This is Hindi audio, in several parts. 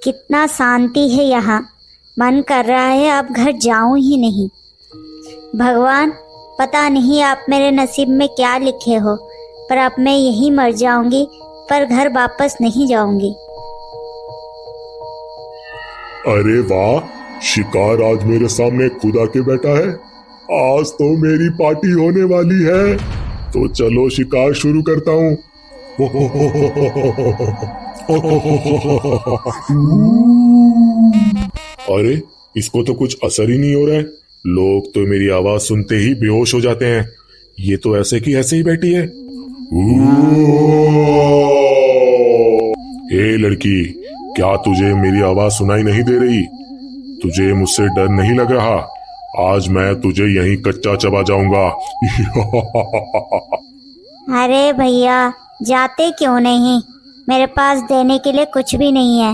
कितना शांति है यहाँ। मन कर रहा है अब घर जाऊं ही नहीं। भगवान, पता नहीं आप मेरे नसीब में क्या लिखे हो, पर अब मैं यहीं मर जाऊंगी, पर घर वापस नहीं जाऊंगी। अरे वाह, शिकार आज मेरे सामने खुद आके बैठा है। आज तो मेरी पार्टी होने वाली है। तो चलो शिकार शुरू करता हूँ। अरे, इसको तो कुछ असर ही नहीं हो रहा है। लोग तो मेरी आवाज सुनते ही बेहोश हो जाते हैं। ये तो ऐसे की ऐसे ही बैठी है। ए लड़की, क्या तुझे मेरी आवाज सुनाई नहीं दे रही? तुझे मुझसे डर नहीं लग रहा? आज मैं तुझे यहीं कच्चा चबा जाऊंगा। अरे भैया, जाते क्यों नहीं? मेरे पास देने के लिए कुछ भी नहीं है।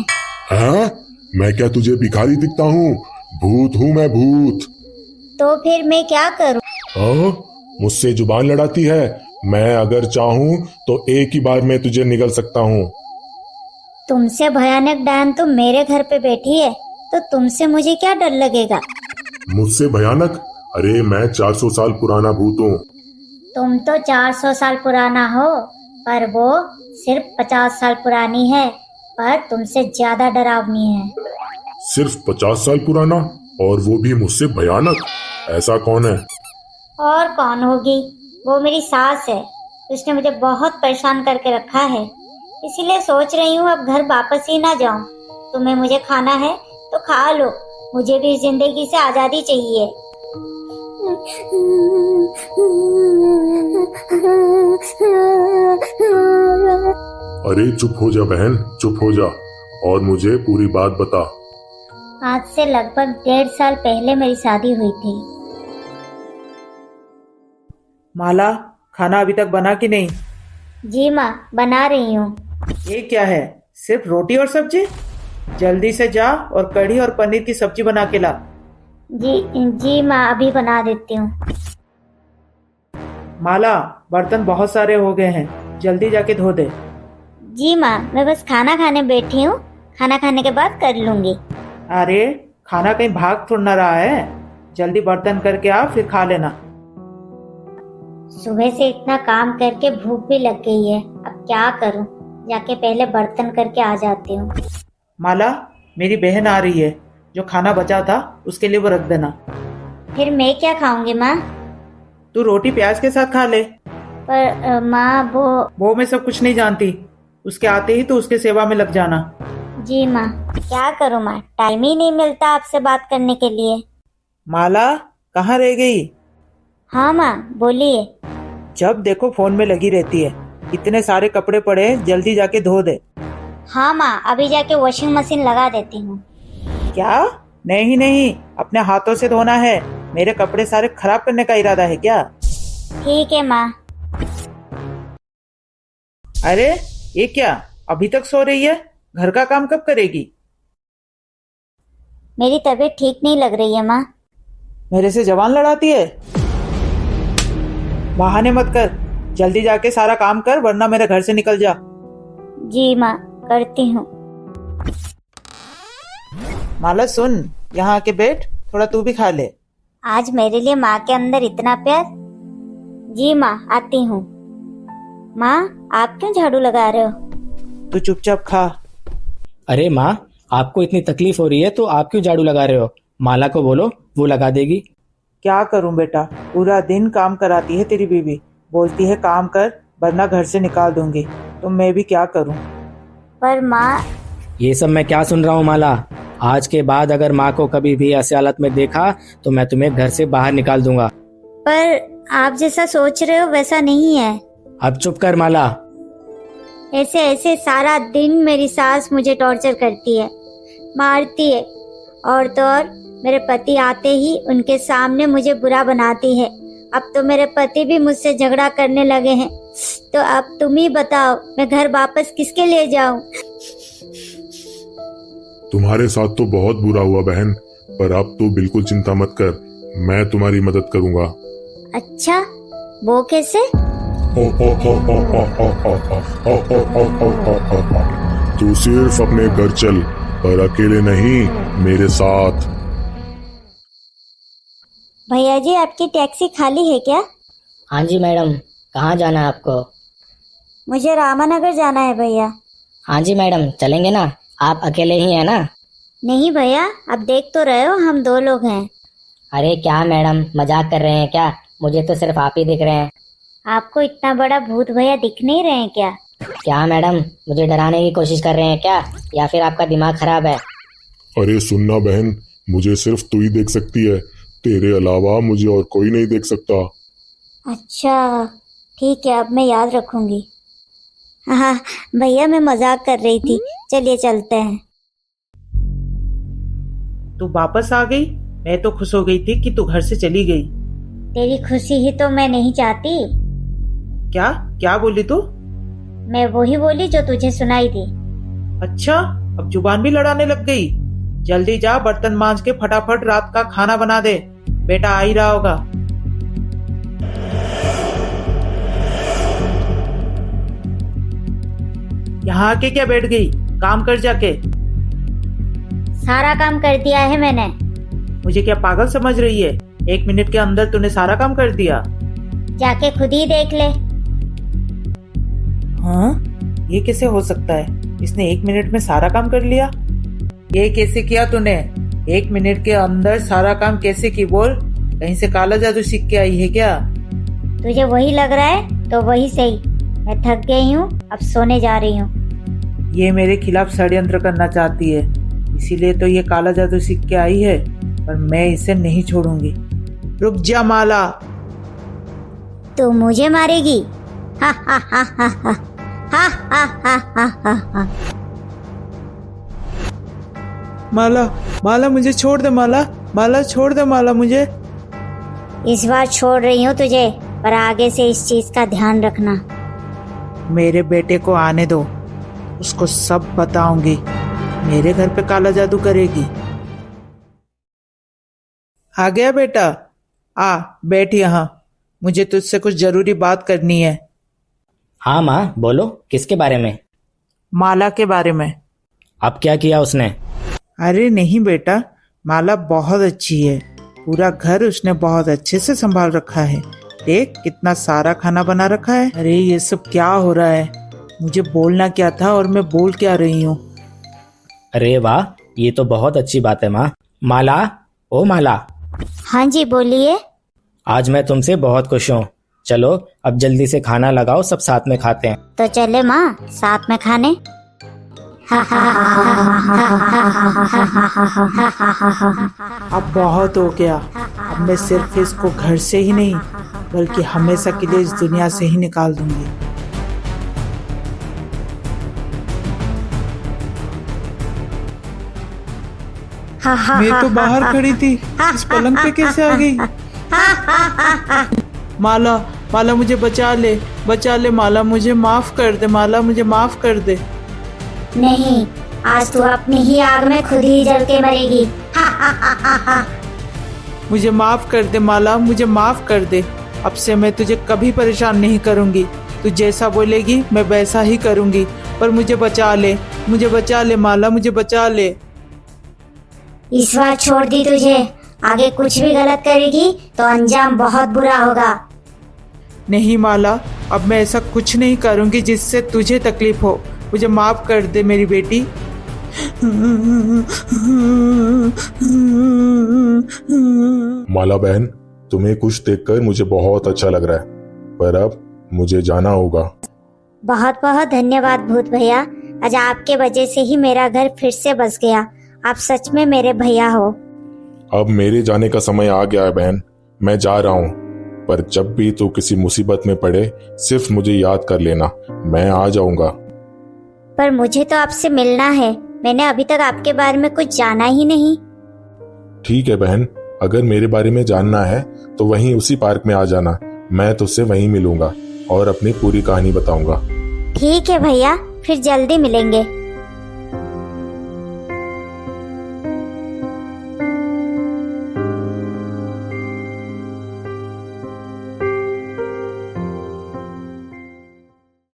हाँ? मैं क्या तुझे भिखारी दिखता हूँ? भूत हूँ मैं, भूत। तो फिर मैं क्या करूं? हाँ? मुझसे जुबान लड़ाती है। मैं अगर चाहूँ तो एक ही बार में तुझे निगल सकता हूँ। तुमसे भयानक डायन तो मेरे घर पे बैठी है, तो तुमसे मुझे क्या डर लगेगा? मुझसे भयानक? अरे मैं 400 साल पुराना भूत हूँ। तुम तो 400 साल पुराना हो, पर वो सिर्फ 50 साल पुरानी है, पर तुमसे ज्यादा डरावनी है। सिर्फ 50 साल पुराना, और वो भी मुझसे भयानक? ऐसा कौन है? और कौन होगी? वो मेरी सास है। उसने मुझे बहुत परेशान करके रखा है, इसीलिए सोच रही हूँ अब घर वापस ही ना जाऊँ। तुम्हें मुझे खाना है तो खा लो, मुझे भी जिंदगी से आजादी चाहिए। अरे चुप हो जा बहन, चुप हो जा, और मुझे पूरी बात बता। आज से लगभग 1.5 साल पहले मेरी शादी हुई थी। माला, खाना अभी तक बना कि नहीं? जी माँ, बना रही हूँ। ये क्या है, सिर्फ रोटी और सब्जी? जल्दी से जा और कढ़ी और पनीर की सब्जी बना के ला। जी माँ, अभी बना देती हूँ। माला, बर्तन बहुत सारे हो गए हैं, जल्दी जाके धो दे। जी माँ, मैं बस खाना खाने बैठी हूँ, खाना खाने के बाद कर लूंगी। अरे, खाना कहीं भाग थोड़ ना रहा है। जल्दी बर्तन करके आ, फिर खा लेना। सुबह से इतना काम करके भूख भी लग गई है, अब क्या करूँ? जाके पहले बर्तन करके आ जाती हूँ। माला, मेरी बहन आ रही है, जो खाना बचा था उसके लिए वो रख देना। फिर मैं क्या खाऊंगी माँ? तू रोटी प्याज के साथ खा ले। पर माँ, वो मैं सब कुछ नहीं जानती। उसके आते ही तो उसके सेवा में लग जाना। जी माँ, क्या करूँ माँ, टाइम ही नहीं मिलता आपसे बात करने के लिए। माला, कहाँ रह गई? हाँ माँ, बोलिए। जब देखो फोन में लगी रहती है। इतने सारे कपड़े पड़े हैं, जल्दी जाके धो दे। हाँ माँ, अभी जाके वॉशिंग मशीन लगा देती हूँ। क्या? नहीं नहीं, अपने हाथों से धोना है। मेरे कपड़े सारे खराब करने का इरादा है क्या? ठीक है माँ। अरे, ये क्या, अभी तक सो रही है? घर का काम कब करेगी? मेरी तबीयत ठीक नहीं लग रही है माँ। मेरे से जबान लड़ाती है। बहाने मत कर, जल्दी जाके सारा काम कर, वरना मेरे घर से निकल जा। जी माँ, करती हूँ। माला सुन, यहाँ आके बैठ, थोड़ा तू भी खा ले। आज मेरे लिए माँ के अंदर इतना प्यार। जी माँ, आती हूँ। माँ, आप क्यों झाड़ू लगा रहे हो? तू चुपचाप खा। अरे माँ, आपको इतनी तकलीफ हो रही है तो आप क्यों झाड़ू लगा रहे हो? माला को बोलो, वो लगा देगी। क्या करूं बेटा, पूरा दिन काम कराती है तेरी बीवी। बोलती है काम कर, वरना घर से निकाल दूंगी। तो मैं भी क्या करूं? पर माँ, ये सब मैं क्या सुन रहा हूँ माला? आज के बाद अगर माँ को कभी भी ऐसे हालत में देखा तो मैं तुम्हें घर से बाहर निकाल दूंगा। पर आप जैसा सोच रहे हो वैसा नहीं है। अब चुप कर माला। ऐसे ऐसे सारा दिन मेरी सास मुझे टॉर्चर करती है, मारती है, और तो और मेरे पति आते ही उनके सामने मुझे बुरा बनाती है। अब तो मेरे पति भी मुझसे झगड़ा करने लगे हैं। तो अब तुम ही बताओ, मैं घर वापस किसके लिए जाऊं? तुम्हारे साथ तो बहुत बुरा हुआ बहन, पर अब तो बिल्कुल चिंता मत कर, मैं तुम्हारी मदद करूंगा। अच्छा, वो कैसे? तू सिर्फ अपने घर चल, पर अकेले नहीं, मेरे साथ। भैया जी, आपकी टैक्सी खाली है क्या? हाँ जी मैडम, कहाँ जाना है आपको? मुझे रामानगर जाना है भैया। हाँ जी मैडम, चलेंगे ना। आप अकेले ही हैं ना? नहीं भैया, अब देख तो रहे हो हम 2 लोग हैं। अरे क्या मैडम, मजाक कर रहे हैं क्या? मुझे तो सिर्फ आप ही दिख रहे हैं। आपको इतना बड़ा भूत भैया दिख नहीं रहे हैं क्या? क्या मैडम, मुझे डराने की कोशिश कर रहे हैं क्या, या फिर आपका दिमाग खराब है? अरे सुनना बहन, मुझे सिर्फ तू ही देख सकती है, तेरे अलावा मुझे और कोई नहीं देख सकता। अच्छा ठीक है, अब मैं याद रखूंगी। हाँ भैया, मैं मजाक कर रही थी, चलिए चलते हैं। तू वापस आ गई? मैं तो खुश हो गई थी कि तू घर से चली गई। तेरी खुशी ही तो मैं नहीं चाहती। क्या क्या बोली तू? मैं वही बोली जो तुझे सुनाई थी। अच्छा, अब जुबान भी लड़ाने लग गई। जल्दी जा, बर्तन मांज के फटाफट रात का खाना बना दे, बेटा आ ही रहा होगा। यहाँ आके क्या बैठ गई? काम कर जाके। सारा काम कर दिया है मैंने। मुझे क्या पागल समझ रही है? 1 मिनट के अंदर तूने सारा काम कर दिया? जाके खुद ही देख ले। हाँ, ये कैसे हो सकता है? इसने 1 मिनट में सारा काम कर लिया? ये कैसे किया तूने? 1 मिनट के अंदर सारा काम कैसे की? बोल, कहीं से काला जादू सीख के आई है क्या? तुझे वही लग रहा है तो वही सही। मैं थक गई हूँ, अब सोने जा रही हूँ। ये मेरे खिलाफ षड्यंत्र करना चाहती है, इसीलिए तो ये काला जादू सीख के आई है, पर मैं इसे नहीं छोड़ूंगी। रुक जा माला। तू मुझे मारेगी? हा हा हा हा हा हा हा हा हा हा हा। माला, माला मुझे छोड़ दे माला, माला छोड़ दे माला मुझे। इस बार छोड़ रही हूँ तुझे, पर आगे से इस चीज का ध्यान रखना। मेरे बेटे को आने दो, उसको सब बताऊंगी। मेरे घर पे काला जादू करेगी। आ गया बेटा? आ बैठ यहाँ, मुझे तुझसे कुछ जरूरी बात करनी है। हाँ माँ, बोलो, किसके बारे में? माला के बारे में। अब क्या किया उसने? अरे नहीं बेटा, माला बहुत अच्छी है, पूरा घर उसने बहुत अच्छे से संभाल रखा है। देख कितना सारा खाना बना रखा है। अरे ये सब क्या हो रहा है? मुझे बोलना क्या था और मैं बोल क्या रही हूँ? अरे वाह, ये तो बहुत अच्छी बात है माँ। माला, ओ माला, हाँ जी बोलिए। आज मैं तुमसे बहुत खुश हूँ। चलो अब जल्दी से खाना लगाओ, सब साथ में खाते हैं। तो चले माँ साथ में खाने। अब बहुत हो गया। अब मैं सिर्फ इसको घर से ही नहीं बल्कि हमेशा के लिए इस दुनिया से ही निकाल दूंगी। मैं तो बाहर खड़ी थी, इस पलंग पे कैसे आ गई? माला, माला मुझे बचा ले, बचा ले माला, मुझे माफ कर दे माला, मुझे माफ कर दे। नहीं, आज तू अपनी ही आग में खुद ही जल के मरेगी। मुझे माफ कर दे माला, मुझे माफ कर दे। अब से मैं तुझे कभी परेशान नहीं करूंगी। तू जैसा बोलेगी मैं वैसा ही करूंगी, पर मुझे बचा ले, मुझे बचा ले माला, मुझे बचा ले। इस बार छोड़ दी तुझे, आगे कुछ भी गलत करेगी तो अंजाम बहुत बुरा होगा। नहीं माला, अब मैं ऐसा कुछ नहीं करूंगी जिससे तुझे तकलीफ हो। मुझे माफ कर दे मेरी बेटी। माला बहन, तुम्हें कुछ देखकर मुझे बहुत अच्छा लग रहा है, पर अब मुझे जाना होगा। बहुत बहुत धन्यवाद भूत भैया, आज आपके वजह से ही मेरा घर फिर से बस गया। आप सच में मेरे भैया हो। अब मेरे जाने का समय आ गया है बहन, मैं जा रहा हूँ, पर जब भी तू किसी मुसीबत में पड़े सिर्फ मुझे याद कर लेना, मैं आ जाऊंगा। पर मुझे तो आपसे मिलना है, मैंने अभी तक आपके बारे में कुछ जाना ही नहीं। ठीक है बहन, अगर मेरे बारे में जानना है तो वहीं उसी पार्क में आ जाना, मैं तुझसे वहीं मिलूंगा और अपनी पूरी कहानी बताऊंगा। ठीक है भैया, फिर जल्दी मिलेंगे।